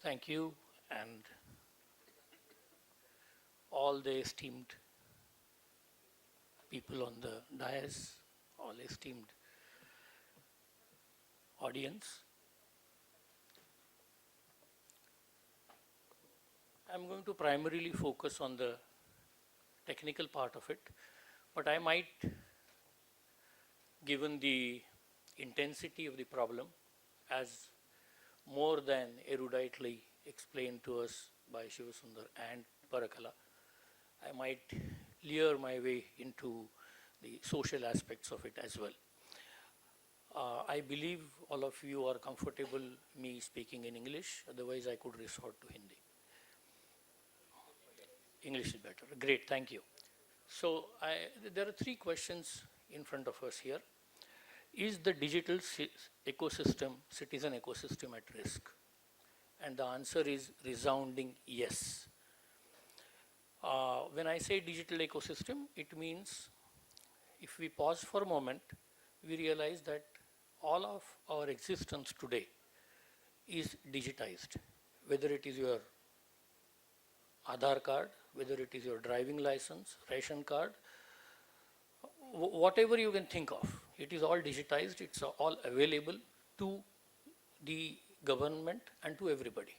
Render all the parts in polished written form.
Thank you, and all the esteemed people on the dais, all esteemed audience. I'm going to primarily focus on the technical part of it, but I might, given the intensity of the problem, as more than eruditely explained to us by Shivasundar and Parakala, I might lure my way into the social aspects of it as well. I believe all of you are comfortable me speaking in English, otherwise I could resort to Hindi. English is better. Great, thank you. So there are three questions in front of us here. Is the digital ecosystem, citizen ecosystem at risk? And the answer is resounding yes. When I say digital ecosystem, it means if we pause for a moment, we realize that all of our existence today is digitized, whether it is your Aadhaar card, whether it is your driving license, ration card, whatever you can think of, it is all digitized, it's all available to the government and to everybody.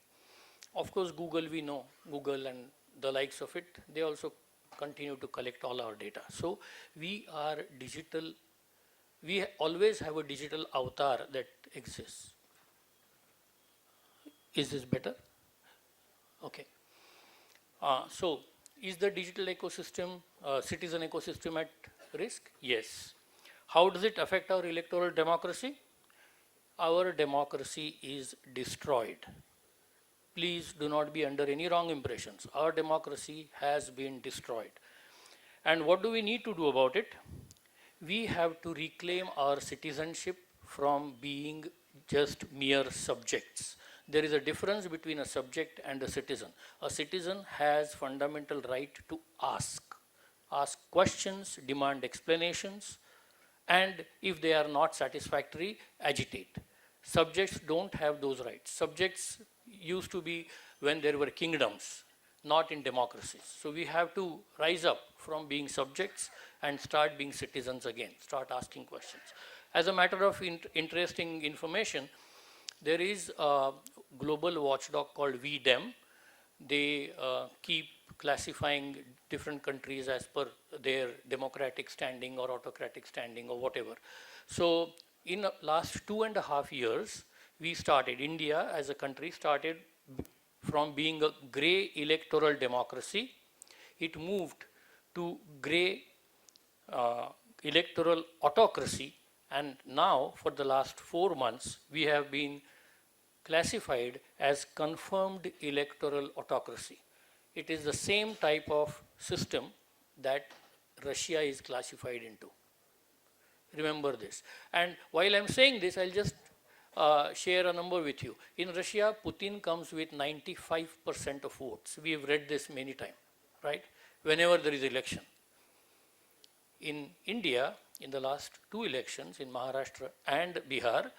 Of course, Google, we know, Google and the likes of it, they also continue to collect all our data. So we are digital, we always have a digital avatar that exists. Is this better? Okay. So is the digital ecosystem, citizen ecosystem at risk? Yes. How does it affect our electoral democracy? Our democracy is destroyed. Please do not be under any wrong impressions. Our democracy has been destroyed. And what do we need to do about it? We have to reclaim our citizenship from being just mere subjects. There is a difference between a subject and a citizen. A citizen has fundamental right to ask questions, demand explanations, and if they are not satisfactory, agitate. Subjects don't have those rights. Subjects used to be when there were kingdoms, not in democracies. So we have to rise up from being subjects and start being citizens again, start asking questions. As a matter of interesting information, there is a global watchdog called VDEM. They keep classifying different countries as per their democratic standing or autocratic standing or whatever. So in the last 2.5 years, we started, India as a country started from being a grey electoral democracy. It moved to grey electoral autocracy, and now for the last 4 months, we have been classified as confirmed electoral autocracy. It is the same type of system that Russia is classified into. Remember this. And while I'm saying this, I'll just share a number with you. In Russia, Putin comes with 95% of votes. We have read this many times, right? Whenever there is election. In India, in the last 2 elections, in Maharashtra and Bihar,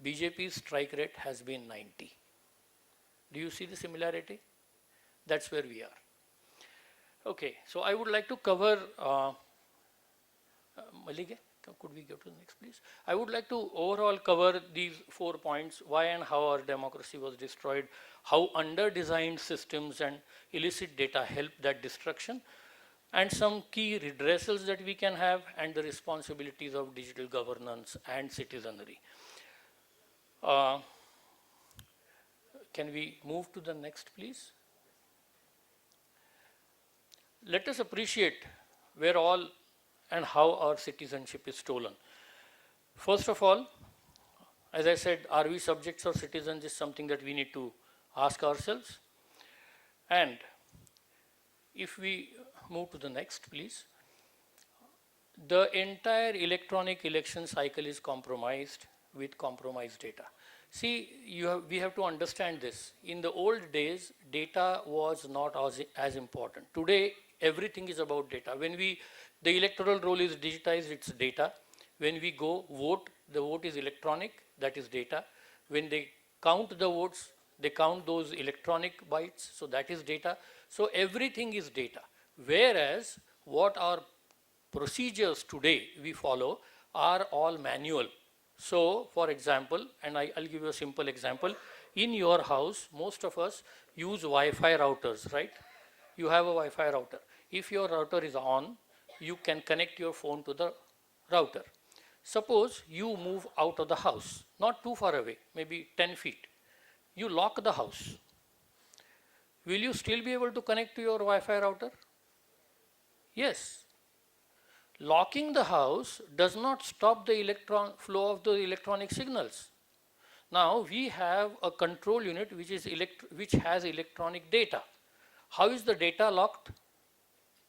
BJP's strike rate has been 90. Do you see the similarity? That's where we are. Okay, so I would like to cover, Malika, could we go to the next please? I would like to overall cover these 4 points, why and how our democracy was destroyed, how under-designed systems and illicit data help that destruction, and some key redressals that we can have, and the responsibilities of digital governance and citizenry. Can we move to the next, please? Let us appreciate where all and how our citizenship is stolen. First of all, as I said, are we subjects or citizens is something that we need to ask ourselves. And if we move to the next, please. The entire electronic election cycle is compromised with compromised data. See, we have to understand this. In the old days, data was not as important. Today, everything is about data. When the electoral roll is digitized, it's data. When we go vote, the vote is electronic, that is data. When they count the votes, they count those electronic bytes, so that is data. So everything is data. Whereas what our procedures today we follow are all manual. So for example, and I'll give you a simple example. In your house, most of us use Wi-Fi routers, right? You have a Wi-Fi router. If your router is on, you can connect your phone to the router. Suppose you move out of the house, not too far away, maybe 10 feet. You lock the house. Will you still be able to connect to your Wi-Fi router? Yes. Locking the house does not stop the flow of the electronic signals. Now we have a control unit which has electronic data. How is the data locked?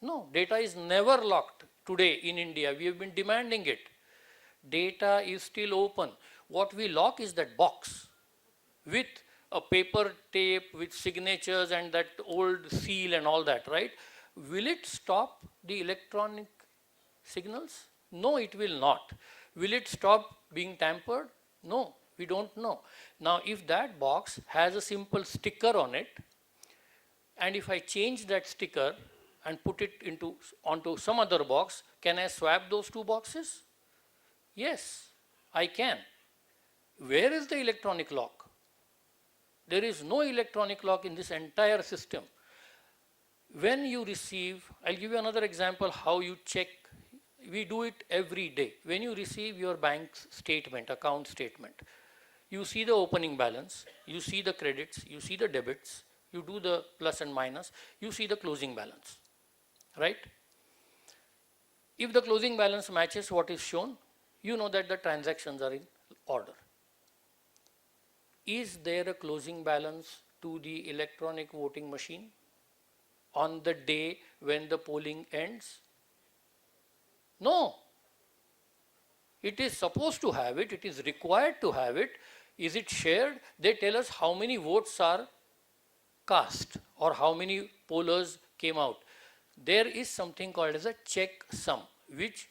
No, data is never locked today in India. We have been demanding it. Data is still open. What we lock is that box with a paper tape with signatures and that old seal and all that, right? Will it stop the electronic signals? No, it will not. Will it stop being tampered? No, we don't know. Now, if that box has a simple sticker on it, and if I change that sticker and put it onto some other box, can I swap those two boxes? Yes, I can. Where is the electronic lock? There is no electronic lock in this entire system. When you receive, I'll give you another example how you check. We do it every day. When you receive your bank's statement, account statement, you see the opening balance, you see the credits, you see the debits, you do the plus and minus, you see the closing balance, right? If the closing balance matches what is shown, you know that the transactions are in order. Is there a closing balance to the electronic voting machine on the day when the polling ends? No. It is supposed to have it, it is required to have it. Is it shared? They tell us how many votes are cast or how many pollers came out. There is something called as a checksum, which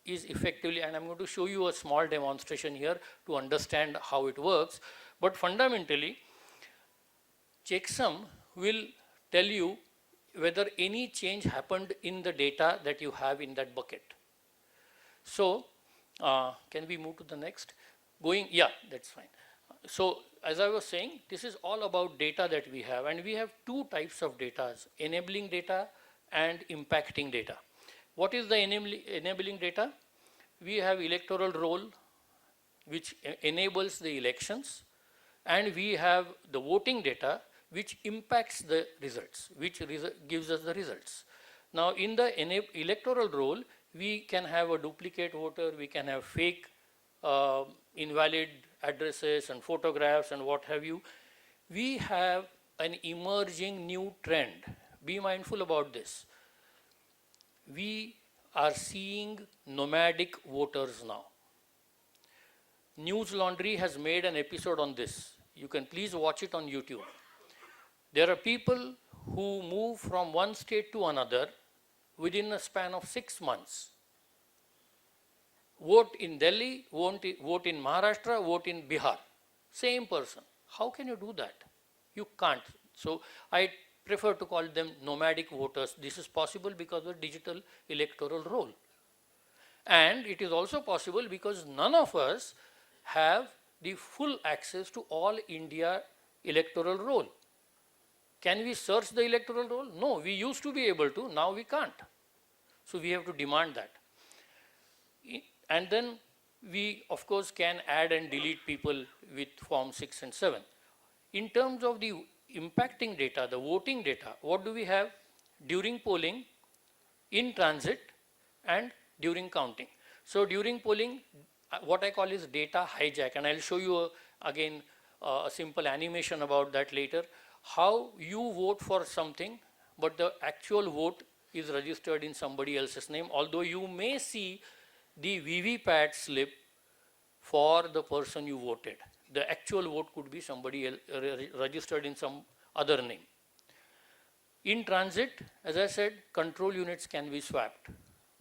is effectively, and I'm going to show you a small demonstration here to understand how it works. But fundamentally, checksum will tell you whether any change happened in the data that you have in that bucket. So, can we move to the next? Yeah, that's fine. So, as I was saying, this is all about data that we have, and we have two types of data, enabling data and impacting data. What is the enabling data? We have electoral roll, which enables the elections, and we have the voting data, which impacts the results, which gives us the results. Now, in the electoral roll, we can have a duplicate voter, we can have fake invalid addresses and photographs and what have you. We have an emerging new trend. Be mindful about this. We are seeing nomadic voters now. News Laundry has made an episode on this. You can please watch it on YouTube. There are people who move from one state to another within a span of 6 months. Vote in Delhi, vote in Maharashtra, vote in Bihar. Same person. How can you do that? You can't. So I prefer to call them nomadic voters. This is possible because of digital electoral roll. And it is also possible because none of us have the full access to all India electoral roll. Can we search the electoral roll? No, we used to be able to, now we can't. So we have to demand that. And then we, of course, can add and delete people with Form 6 and 7. In terms of the impacting data, the voting data, what do we have? During polling, in transit, and during counting. So during polling, what I call is data hijack, and I'll show you again a simple animation about that later. How you vote for something, but the actual vote is registered in somebody else's name, although you may see the VVPAT slip for the person you voted. The actual vote could be somebody else, registered in some other name. In transit, as I said, control units can be swapped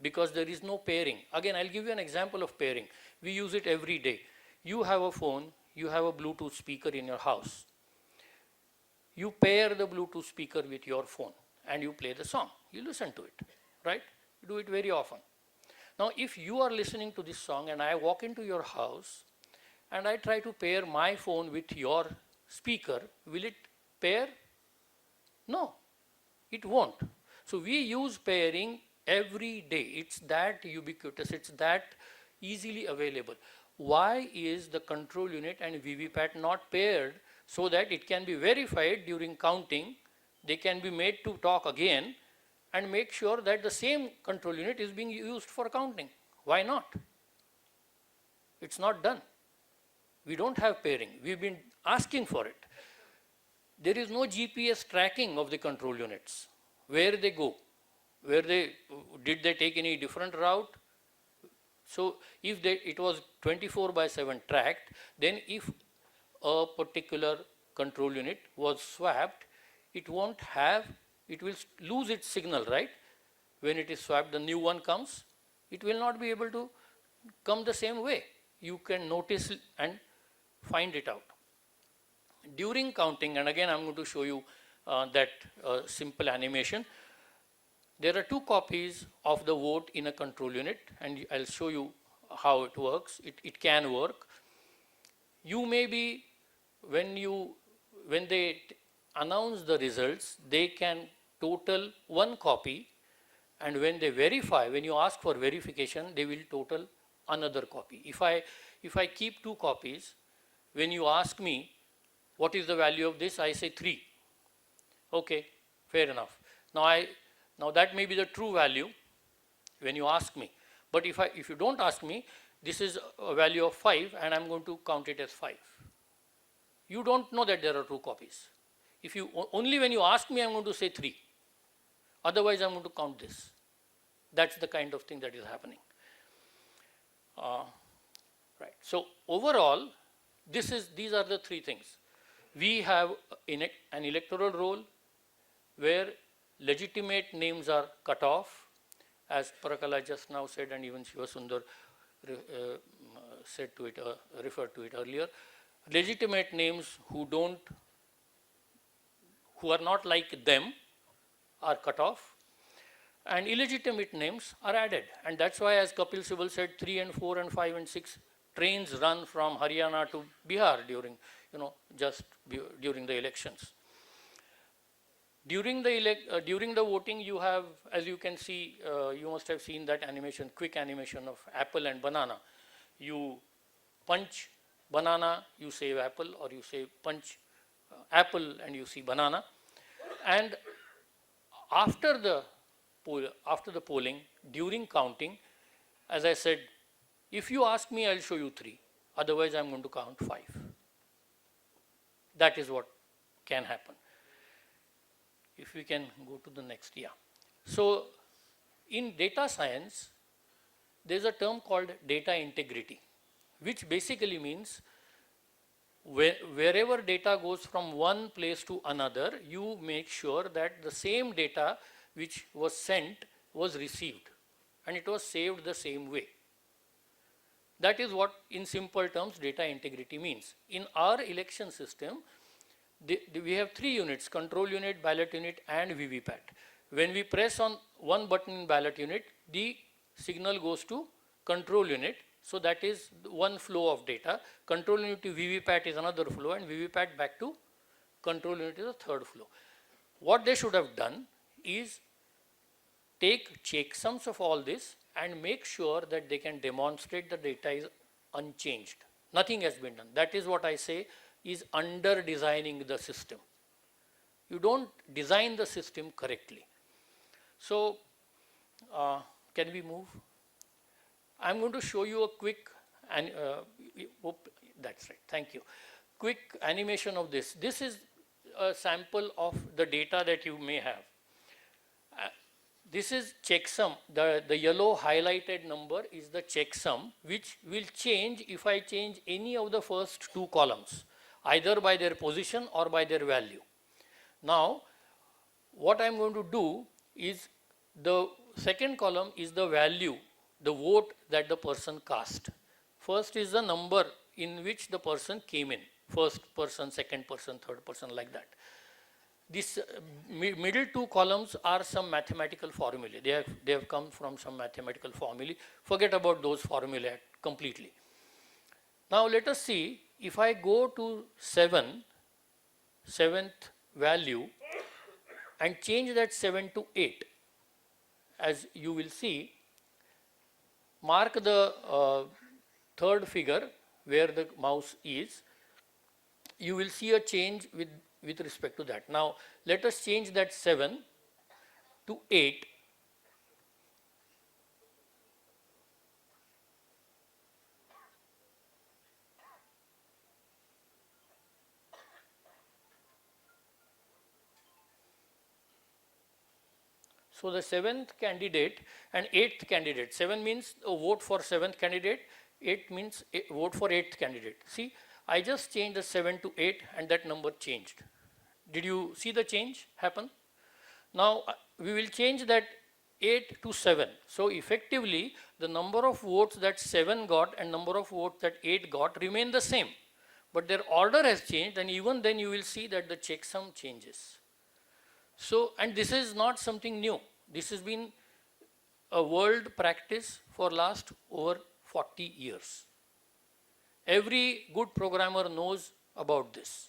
because there is no pairing. Again, I'll give you an example of pairing. We use it every day. You have a phone, you have a Bluetooth speaker in your house. You pair the Bluetooth speaker with your phone and you play the song. You listen to it, right? You do it very often. Now, if you are listening to this song and I walk into your house and I try to pair my phone with your speaker, will it pair? No, it won't. So we use pairing every day. It's that ubiquitous, it's that easily available. Why is the control unit and VVPAT not paired so that it can be verified during counting, they can be made to talk again and make sure that the same control unit is being used for counting? Why not? It's not done. We don't have pairing. We've been asking for it. There is no GPS tracking of the control units. Where they go, did they take any different route? So if it was 24/7 tracked, then if a particular control unit was swapped, it will lose its signal, right? When it is swapped, the new one comes, it will not be able to come the same way. You can notice and find it out. During counting, and again I'm going to show you that simple animation. There are 2 copies of the vote in a control unit, and I'll show you how it works. It can work. You may be, when they announce the results, they can total 1 copy, and when they verify, when you ask for verification, they will total another copy. If I keep 2 copies, when you ask me what is the value of this, I say 3. Okay, fair enough. Now that may be the true value when you ask me. But if you don't ask me, this is a value of 5 and I'm going to count it as 5. You don't know that there are 2 copies. Only when you ask me, I'm going to say 3. Otherwise, I'm going to count this. That's the kind of thing that is happening. Right. So overall, these are the 3 things. We have an electoral roll where legitimate names are cut off, as Parakala just now said, and even Shiva Sundar referred to it earlier. Legitimate names who are not like them are cut off, and illegitimate names are added. And that's why, as Kapil Sibal said, 3 and 4 and 5 and 6 trains run from Haryana to Bihar during the elections. During the voting, you have, as you can see, you must have seen that animation, quick animation of apple and banana. You punch banana, you save apple, or you say punch apple and you see banana. And after the polling, during counting, as I said, if you ask me, I'll show you 3. Otherwise, I'm going to count 5. That is what can happen. If we can go to the next, yeah. So in data science, there's a term called data integrity, which basically means wherever data goes from one place to another, you make sure that the same data which was sent was received and it was saved the same way. That is what, in simple terms, data integrity means. In our election system, we have 3 units: control unit, ballot unit, and VVPAT. When we press on one button in ballot unit, the signal goes to control unit. So that is one flow of data. Control unit to VVPAT is another flow, and VVPAT back to control unit is a third flow. What they should have done is take checksums of all this and make sure that they can demonstrate the data is unchanged. Nothing has been done. That is what I say is under designing the system. You don't design the system correctly. So can we move? I'm going to show you a quick, that's right, thank you. Quick animation of this. This is a sample of the data that you may have. This is checksum. The yellow highlighted number is the checksum, which will change if I change any of the first 2 columns, either by their position or by their value. Now, what I am going to do is, the second column is the value, the vote that the person cast. First is the number in which the person came in, first person, second person, third person, like that. This middle two columns are some mathematical formulae. They have come from some mathematical formulae. Forget about those formulae completely. Now let us see, if I go to seventh value and change that 7 to 8, as you will see, mark the third figure where the mouse is, you will see a change with respect to that. Now let us change that 7 to 8. So the seventh candidate and eighth candidate, 7 means a vote for seventh candidate, 8 means a vote for eighth candidate. See, I just changed the 7 to 8 and that number changed. Did you see the change happen? Now we will change that 8 to 7. So effectively the number of votes that 7 got and number of votes that 8 got remain the same. But their order has changed, and even then you will see that the checksum changes. So, and this is not something new. This has been a world practice for last over 40 years. Every good programmer knows about this.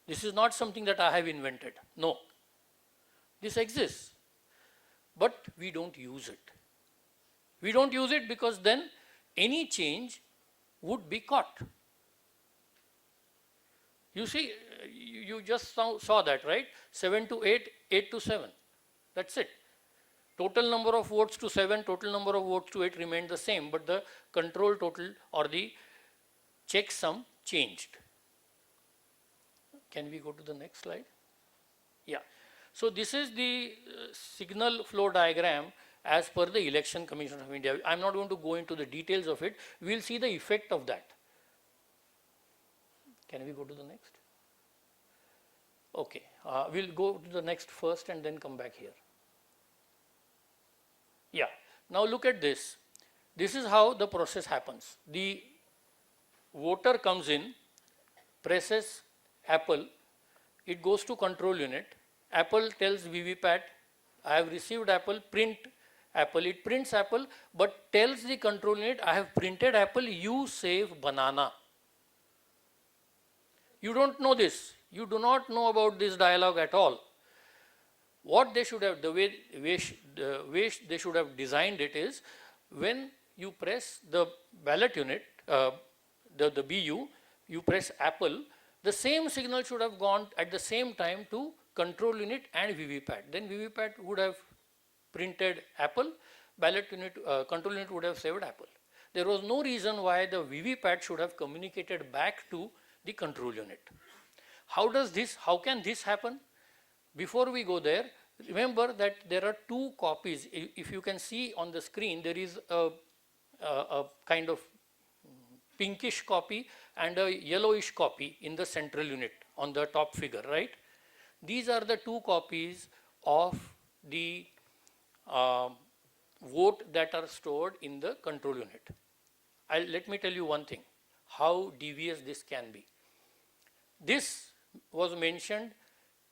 This is not something that I have invented. No. This exists. But we don't use it. We don't use it because then any change would be caught. You see, you just saw that, right? 7 to 8, 8 to 7. That's it. Total number of votes to 7, total number of votes to 8 remained the same, but the control total or the checksum changed. Can we go to the next slide? Yeah. So this is the signal flow diagram as per the Election Commission of India. I'm not going to go into the details of it. We'll see the effect of that. Can we go to the next? Okay, we'll go to the next first and then come back here. Yeah, now look at this. This is how the process happens. The voter comes in, presses Apple, it goes to control unit. Apple tells VVPAT, I have received Apple, print Apple. It prints Apple, but tells the control unit, I have printed Apple, you save banana. You don't know this. You do not know about this dialogue at all. What they should have, the way they should have designed it is, when you press the ballot unit, the BU, you press Apple, the same signal should have gone at the same time to control unit and VVPAT. Then VVPAT would have printed Apple, ballot unit, control unit would have saved Apple. There was no reason why the VVPAT should have communicated back to the control unit. How can this happen? Before we go there, remember that there are two copies. If you can see on the screen, there is a kind of pinkish copy and a yellowish copy in the central unit on the top figure, right? These are the two copies of the vote that are stored in the control unit. Let me tell you one thing, how devious this can be. This was mentioned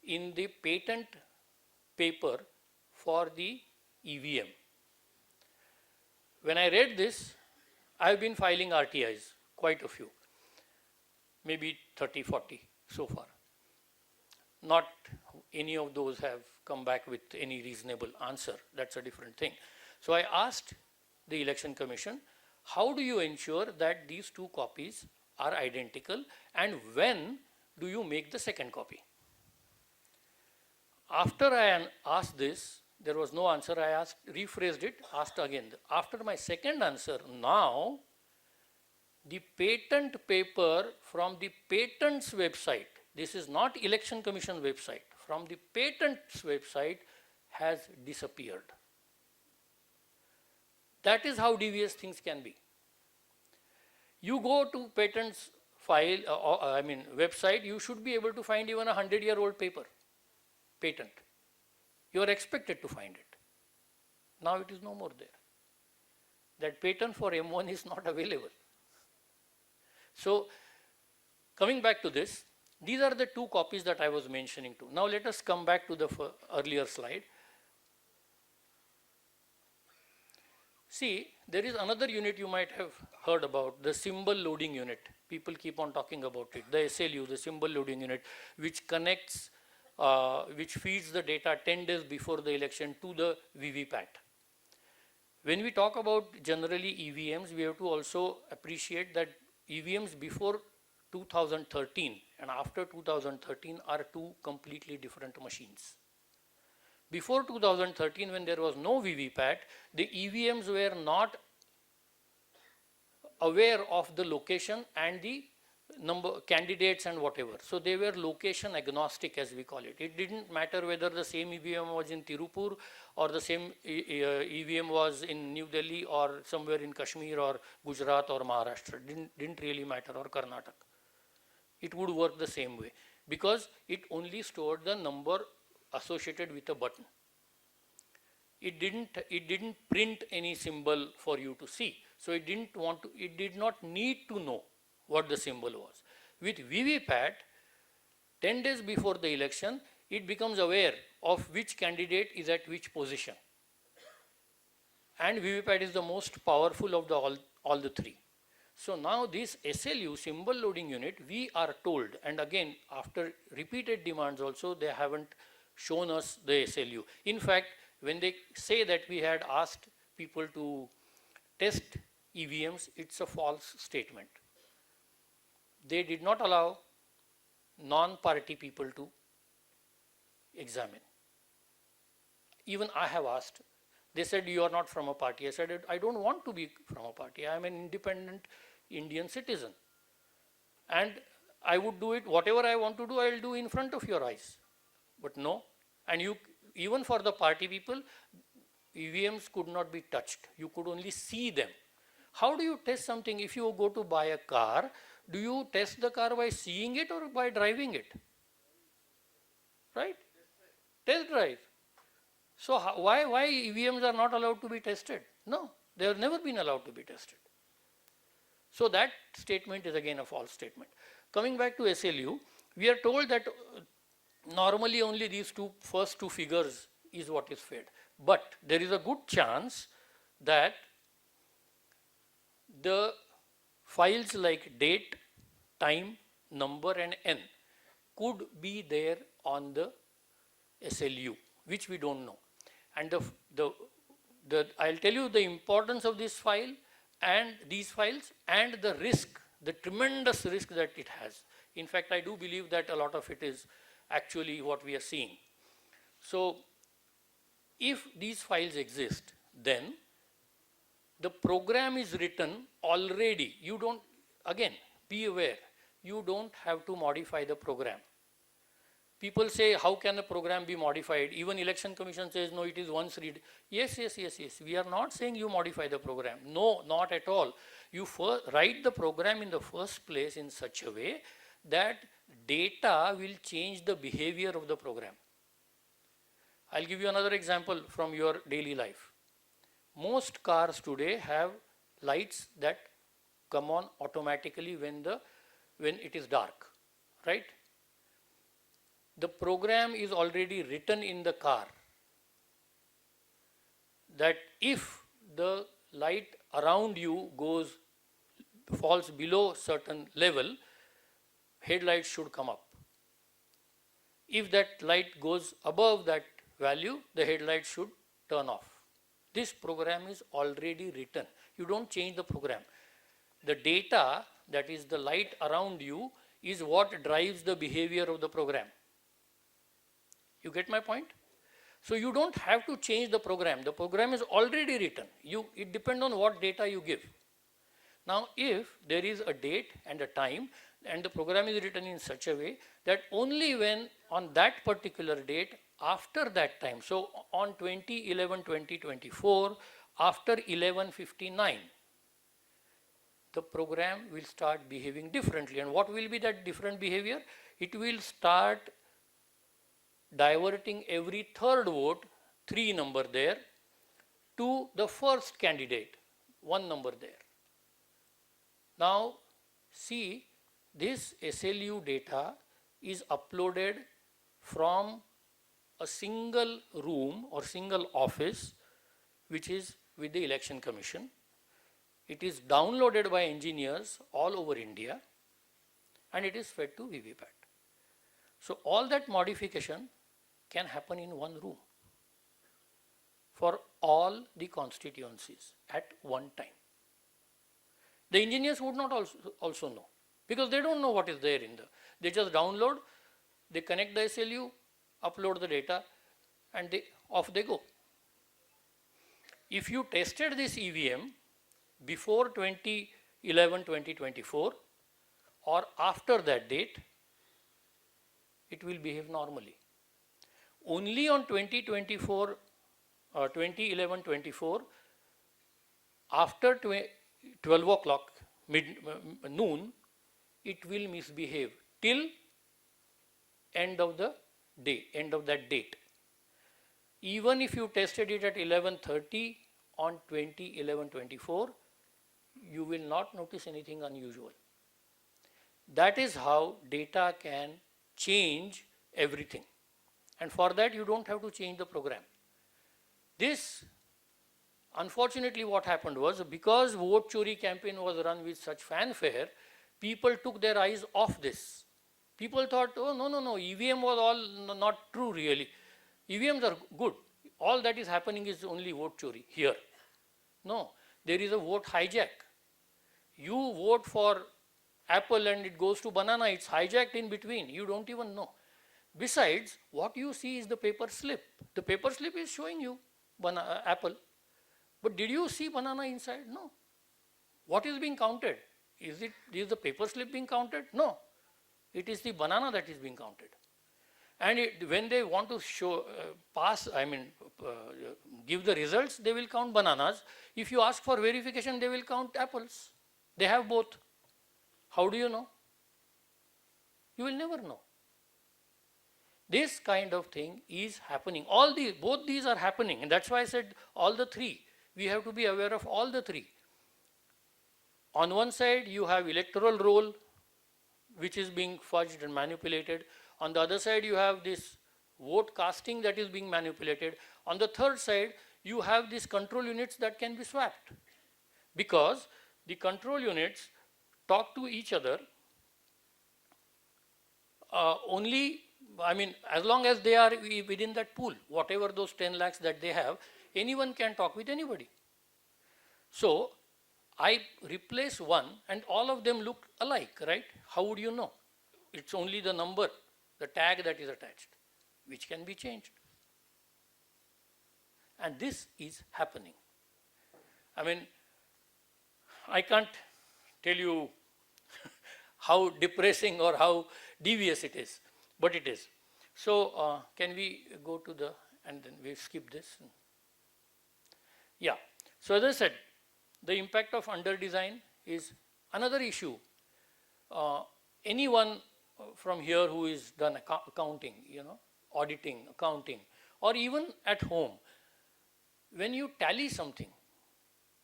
in the patent paper for the EVM. When I read this, I have been filing RTIs, quite a few, maybe 30, 40 so far. Not any of those have come back with any reasonable answer. That's a different thing. So I asked the Election Commission, how do you ensure that these two copies are identical, and when do you make the second copy? After I asked this, there was no answer. I rephrased it, asked again. After my second answer, now the patent paper from the patent's website, this is not Election Commission website, from the patent's website has disappeared. That is how devious things can be. You go to patent's file, website, you should be able to find even a 100-year-old patent. You are expected to find it. Now it is no more there. That patent for M1 is not available. So coming back to this, These are the two copies that I was mentioning to. Now let us come back to the earlier slide. See, there is another unit you might have heard about, the symbol loading unit. People keep on talking about it. The SLU, the symbol loading unit, which connects, which feeds the data 10 days before the election to the VVPAT. When we talk about generally EVMs, we have to also appreciate that EVMs before 2013 and after 2013 are two completely different machines. Before 2013, when there was no VVPAT, the EVMs were not aware of the location and the number candidates and whatever. So they were location agnostic, as we call it. It didn't matter whether the same EVM was in Tirupur or the same EVM was in New Delhi or somewhere in Kashmir or Gujarat or Maharashtra. Didn't really matter, or Karnataka. It would work the same way because it only stored the number associated with a button. It didn't print any symbol for you to see. So it did not need to know what the symbol was. With VVPAT, 10 days before the election, it becomes aware of which candidate is at which position. And VVPAT is the most powerful of all the three. So now this SLU, symbol loading unit, we are told, and again after repeated demands also, they haven't shown us the SLU. In fact, when they say that we had asked people to test EVMs, it's a false statement. They did not allow non-party people to examine. Even I have asked. They said, you are not from a party. I said, I don't want to be from a party. I am an independent Indian citizen. And I would do it, whatever I want to do, I will do in front of your eyes. But no. And you, even for the party people, EVMs could not be touched. You could only see them. How do you test something? If you go to buy a car, do you test the car by seeing it or by driving it? Right? Test drive. So why EVMs are not allowed to be tested? No, they have never been allowed to be tested. So that statement is again a false statement. Coming back to SLU, we are told that normally only these first two figures is what is fed. But there is a good chance that the files like date, time, number and N could be there on the SLU, which we don't know. And I'll tell you the importance of this file and these files and the risk, the tremendous risk that it has. In fact, I do believe that a lot of it is actually what we are seeing. So if these files exist, then the program is written already. You don't, again, be aware, you don't have to modify the program. People say, how can a program be modified? Even Election Commission says, no, it is once read. Yes. We are not saying you modify the program. No, not at all. You write the program in the first place in such a way that data will change the behavior of the program. I'll give you another example from your daily life. Most cars today have lights that come on automatically when it is dark, right? The program is already written in the car that if the light around you falls below certain level, headlights should come up. If that light goes above that value, the headlights should turn off. This program is already written. You don't change the program. The data, that is the light around you, is what drives the behavior of the program. You get my point? So you don't have to change the program. The program is already written. It depends on what data you give. Now, if there is a date and a time, and the program is written in such a way that only when on that particular date, after that time, so on 20/11/2024, after 11:59, the program will start behaving differently. And what will be that different behavior? It will start diverting every third vote, 3 number there, to the first candidate, 1 number there. Now, see, this SLU data is uploaded from a single room or single office which is with the Election Commission. It is downloaded by engineers all over India and it is fed to VVPAT. So all that modification can happen in one room for all the constituencies at one time. The engineers would not also know because they don't know what is there in the, they just download, they connect the SLU, upload the data and off they go. If you tested this EVM before 2011-2024 or after that date, it will behave normally. Only on 2011-24, after 12 o'clock, noon, it will misbehave till end of the day, end of that date. Even if you tested it at 11:30 on 2011-24, you will not notice anything unusual. That is how data can change everything. And for that, you don't have to change the program. This, unfortunately, what happened was because vote chori campaign was run with such fanfare, people took their eyes off this. People thought, oh, no, EVM was all not true really. EVMs are good. All that is happening is only vote chori here. No, there is a vote hijack. You vote for apple and it goes to banana, it's hijacked in between. You don't even know. Besides, what you see is the paper slip. The paper slip is showing you apple. But did you see banana inside? No. What is being counted? Is the paper slip being counted? No. It is the banana that is being counted. And when they want to show, give the results, they will count bananas. If you ask for verification, they will count apples. They have both. How do you know? You will never know. This kind of thing is happening. Both these are happening, and that's why I said all the three. We have to be aware of all the three. On one side, you have electoral roll, which is being fudged and manipulated. On the other side, you have this vote casting that is being manipulated. On the third side, you have these control units that can be swapped. Because the control units talk to each other as long as they are within that pool, whatever those 10 lakhs that they have, anyone can talk with anybody. So I replace one and all of them look alike, right? How would you know? It's only the number, the tag that is attached, which can be changed. And this is happening. I can't tell you how depressing or how devious it is, but it is. So can we go to and then we skip this? Yeah. So as I said, the impact of under design is another issue. Anyone from here who is done accounting, auditing, accounting, or even at home, when you tally something,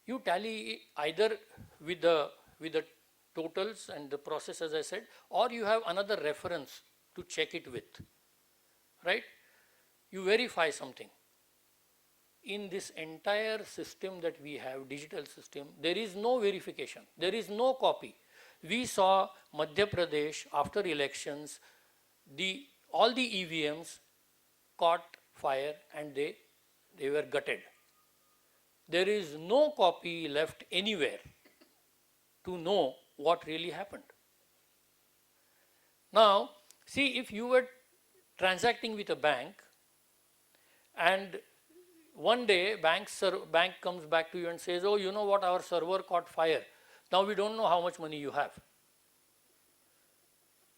you tally either with the totals and the process, as I said, or you have another reference to check it with, right? You verify something. In this entire system that we have, digital system, there is no verification. There is no copy. We saw Madhya Pradesh after elections, all the EVMs caught fire and they were gutted. There is no copy left anywhere to know what really happened. Now, see, if you were transacting with a bank and one day bank comes back to you and says, oh, you know what, our server caught fire. Now we don't know how much money you have.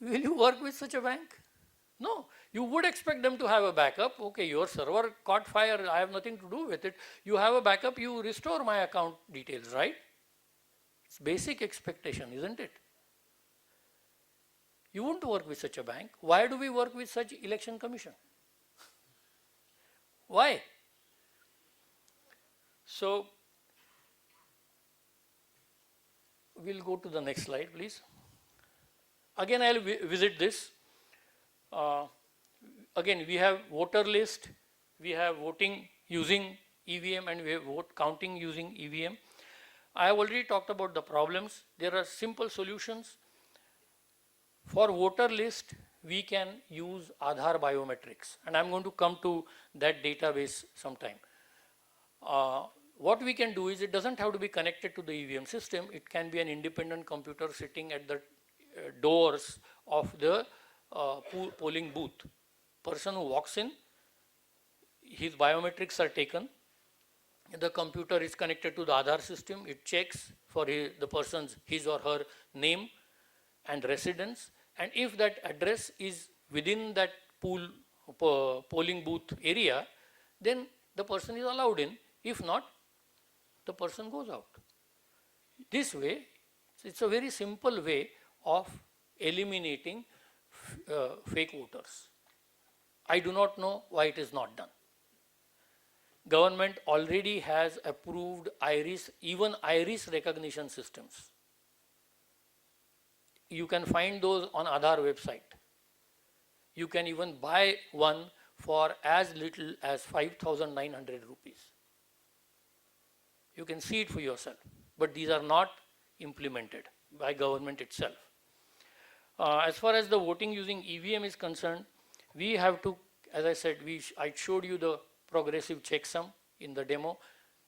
Will you work with such a bank? No. You would expect them to have a backup. Okay, your server caught fire, I have nothing to do with it. You have a backup, you restore my account details, right? It's basic expectation, isn't it? You won't work with such a bank. Why do we work with such election commission? Why? So, we'll go to the next slide, please. Again, I'll visit this. Uh, Again, we have voter list, we have voting using EVM, and we have vote counting using EVM. I have already talked about the problems. There are simple solutions. For voter list, we can use Aadhaar biometrics, and I'm going to come to that database sometime. What we can do is, it doesn't have to be connected to the EVM system. It can be an independent computer sitting at the doors of the polling booth. Person who walks in, his biometrics are taken. The computer is connected to the Aadhaar system. It checks for the person's, his or her name and residence. And if that address is within that polling booth area, then the person is allowed in. If not, the person goes out. This way, it's a very simple way of eliminating fake voters. I do not know why it is not done. Government already has approved iris, even iris recognition systems. You can find those on Aadhaar website. You can even buy one for as little as 5,900 rupees. You can see it for yourself, but these are not implemented by government itself. As far as the voting using EVM is concerned, we have to, as I said, I showed you the progressive checksum in the demo.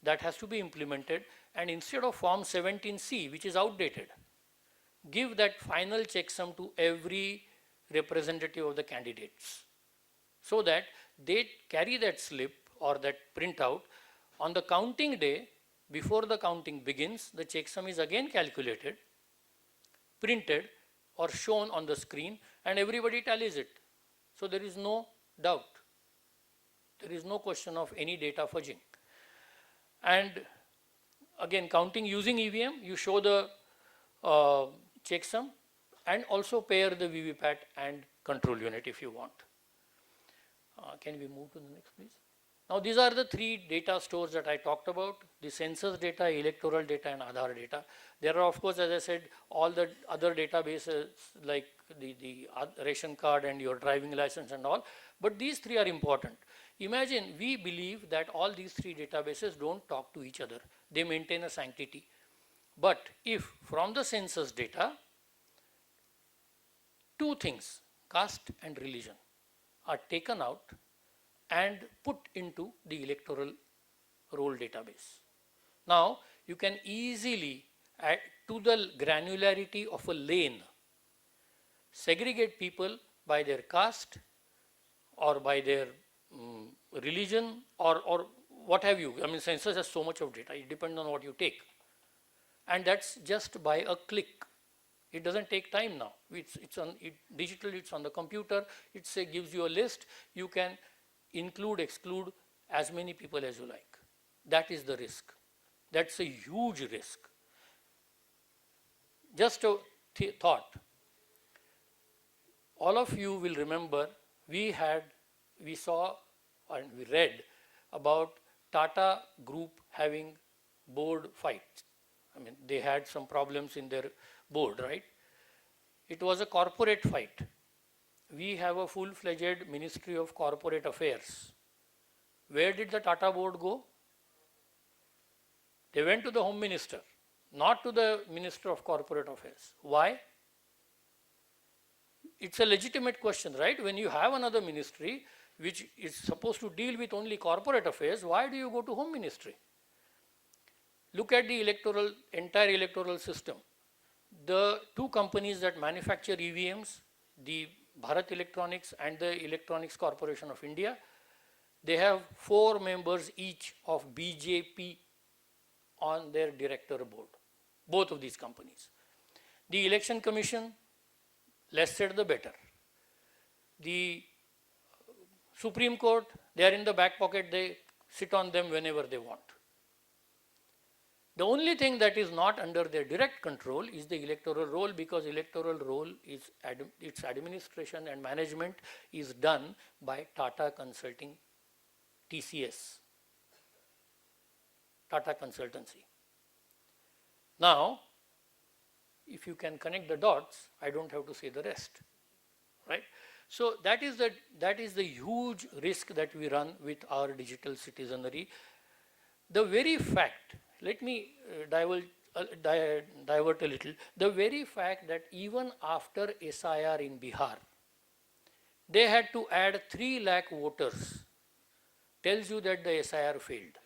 That has to be implemented, and instead of form 17C, which is outdated, give that final checksum to every representative of the candidates, so that they carry that slip or that printout. On the counting day, before the counting begins, the checksum is again calculated, printed or shown on the screen, and everybody tallies it. So there is no doubt. There is no question of any data fudging. And again, counting using EVM, you show the checksum and also pair the VVPAT and control unit if you want. Can we move to the next, please? Now, these are the three data stores that I talked about: the census data, electoral data, and Aadhaar data. There are, of course, as I said, all the other databases like the ration card and your driving license and all, but these three are important. Imagine, we believe that all these three databases don't talk to each other. They maintain a sanctity. But if from the census data, two things, caste and religion, are taken out and put into the electoral roll database. Now, you can easily, add to the granularity of a lane, segregate people by their caste or by their religion or what have you. I mean, census has so much of data. It depends on what you take. And that's just by a click. It doesn't take time now. Digitally, it's on the computer. It gives you a list. You can include, exclude as many people as you like. That is the risk. That's a huge risk. Just a thought. All of you will remember we saw and we read about Tata Group having board fights. I mean, they had some problems in their board, right? It was a corporate fight. We have a full-fledged Ministry of Corporate Affairs. Where did the Tata board go? They went to the Home Minister, not to the Minister of Corporate Affairs. Why? It's a legitimate question, right? When you have another ministry which is supposed to deal with only corporate affairs, why do you go to Home Ministry? Look at the entire electoral system. The two companies that manufacture EVMs, the Bharat Electronics and the Electronics Corporation of India, they have 4 members each of BJP on their director board, both of these companies. The Election Commission, less said the better. The Supreme Court, they are in the back pocket, they sit on them whenever they want. The only thing that is not under their direct control is the electoral roll, because electoral roll is its administration and management is done by Tata Consulting, TCS, Tata Consultancy. Now, if you can connect the dots, I don't have to say the rest, right? So that is the huge risk that we run with our digital citizenry. The very fact, let me divert a little, the very fact that even after SIR in Bihar, they had to add 3 lakh voters tells you that the SIR failed.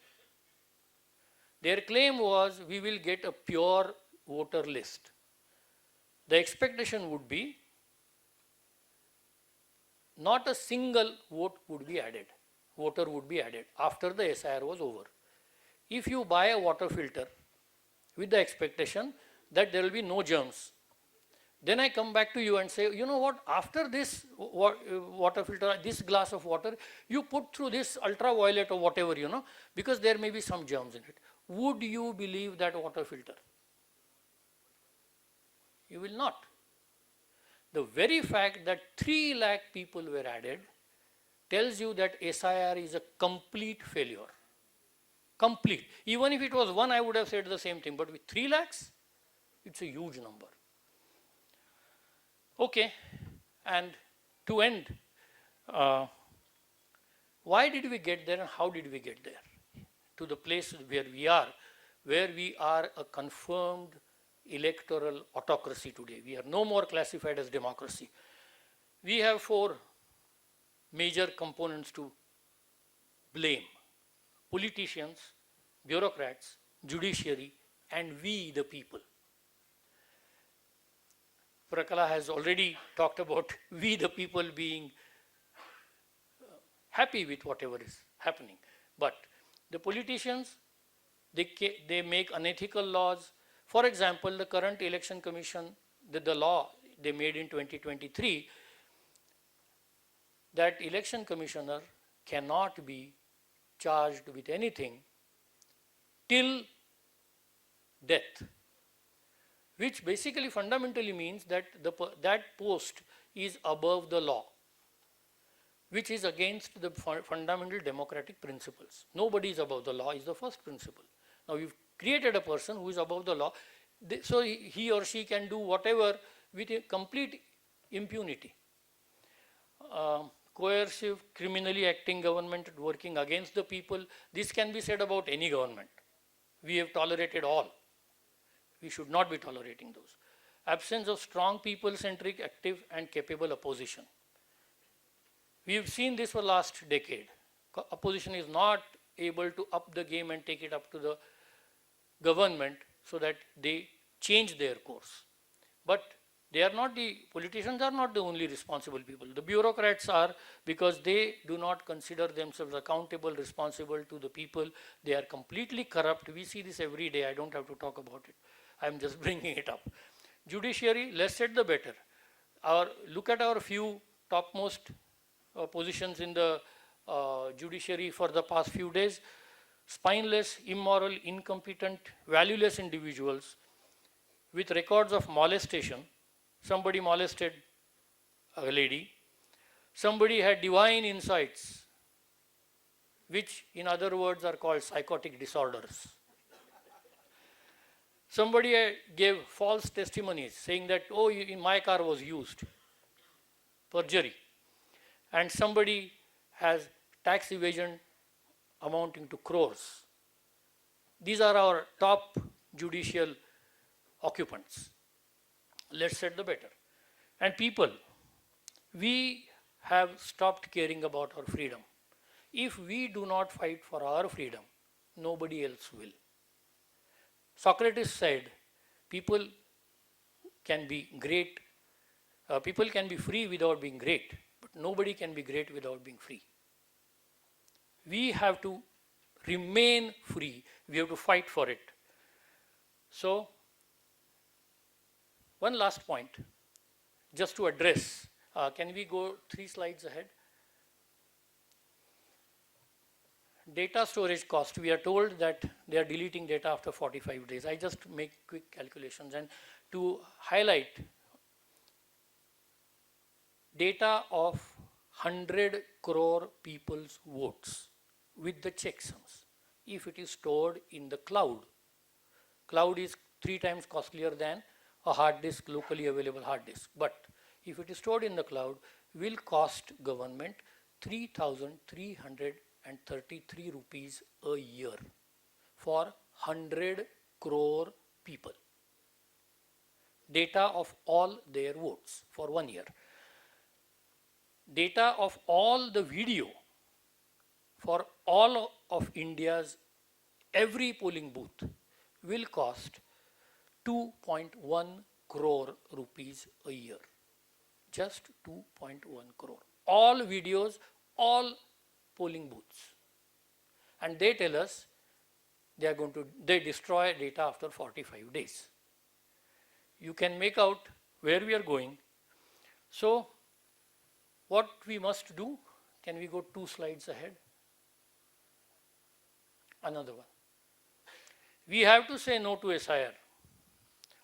Their claim was we will get a pure voter list. The expectation would be not a single voter would be added after the SIR was over. If you buy a water filter with the expectation that there will be no germs, then I come back to you and say, you know what, after this water filter, this glass of water, you put through this ultraviolet or whatever, because there may be some germs in it. Would you believe that water filter? You will not. The very fact that 3 lakh people were added tells you that SIR is a complete failure. Complete. Even if it was 1, I would have said the same thing, but with 3 lakhs, it's a huge number. Okay, and to end, why did we get there and how did we get there? To the place where we are a confirmed electoral autocracy today. We are no more classified as democracy. We have 4 major components to blame: politicians, bureaucrats, judiciary, and we the people. Prakala has already talked about we the people being happy with whatever is happening. But the politicians, they make unethical laws. For example, the current election commission, the law they made in 2023, that election commissioner cannot be charged with anything till death, which basically fundamentally means that that post is above the law, which is against the fundamental democratic principles. Nobody is above the law is the first principle. Now you've created a person who is above the law, so he or she can do whatever with a complete impunity. Coercive, criminally acting government working against the people, this can be said about any government. We have tolerated all. We should not be tolerating those. Absence of strong people-centric, active and capable opposition. We have seen this for the last decade. Opposition is not able to up the game and take it up to the government so that they change their course. But politicians are not the only responsible people. The bureaucrats are, because they do not consider themselves accountable, responsible to the people. They are completely corrupt. We see this every day. I don't have to talk about it. I'm just bringing it up. Judiciary, less said the better. Look at our few topmost positions in the judiciary for the past few days. Spineless, immoral, incompetent, valueless individuals with records of molestation. Somebody molested a lady. Somebody had divine insights, which in other words are called psychotic disorders. Somebody gave false testimonies saying that, oh, my car was used. Perjury. And somebody has tax evasion amounting to crores. These are our top judicial occupants. Less said the better. And people, we have stopped caring about our freedom. If we do not fight for our freedom, nobody else will. Socrates said, people can be great, people can be free without being great, but nobody can be great without being free. We have to remain free. We have to fight for it. So, one last point, just to address, can we go 3 slides ahead? Data storage cost, we are told that they are deleting data after 45 days. I just make quick calculations, and to highlight, data of 100 crore people's votes with the checksums, if it is stored in the cloud is 3 times costlier than a hard disk, locally available hard disk. But if it is stored in the cloud, will cost government 3,333 rupees a year for 100 crore people. Data of all their votes for 1 year. Data of all the video for all of India's every polling booth will cost 2.1 crore rupees a year. Just 2.1 crore. All videos, all polling booths. And they tell us they destroy data after 45 days. You can make out where we are going. So, what we must do, can we go 2 slides ahead? Another one. We have to say no to SIR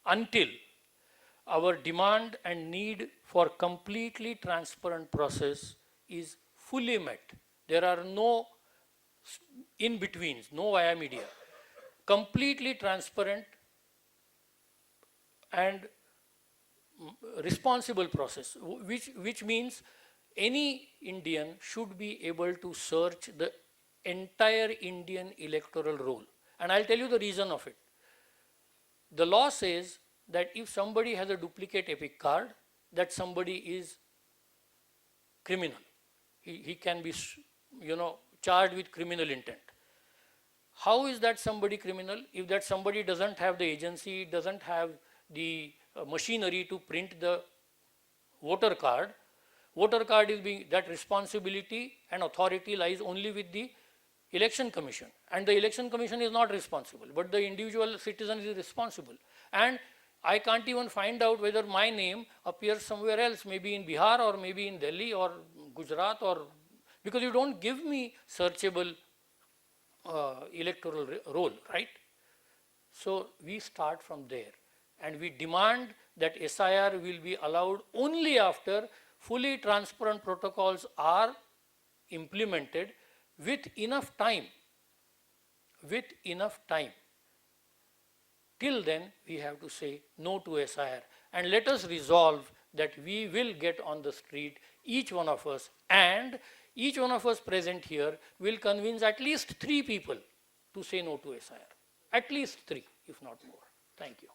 until our demand and need for completely transparent process is fully met. There are no in-betweens, no via media. Completely transparent and responsible process, which means any Indian should be able to search the entire Indian electoral roll. And I'll tell you the reason of it. The law says that if somebody has a duplicate epic card, that somebody is criminal. He can be, charged with criminal intent. How is that somebody criminal? If that somebody doesn't have the agency, doesn't have the machinery to print the voter card is that responsibility and authority lies only with the Election Commission, and the Election Commission is not responsible, but the individual citizen is responsible. And I can't even find out whether my name appears somewhere else, maybe in Bihar or maybe in Delhi or Gujarat, or because you don't give me searchable electoral roll, right? So we start from there, and we demand that SIR will be allowed only after fully transparent protocols are implemented with enough time. Till then, we have to say no to SIR, and let us resolve that we will get on the street, each one of us, and each one of us present here will convince at least 3 people to say no to SIR. At least 3, if not more. Thank you.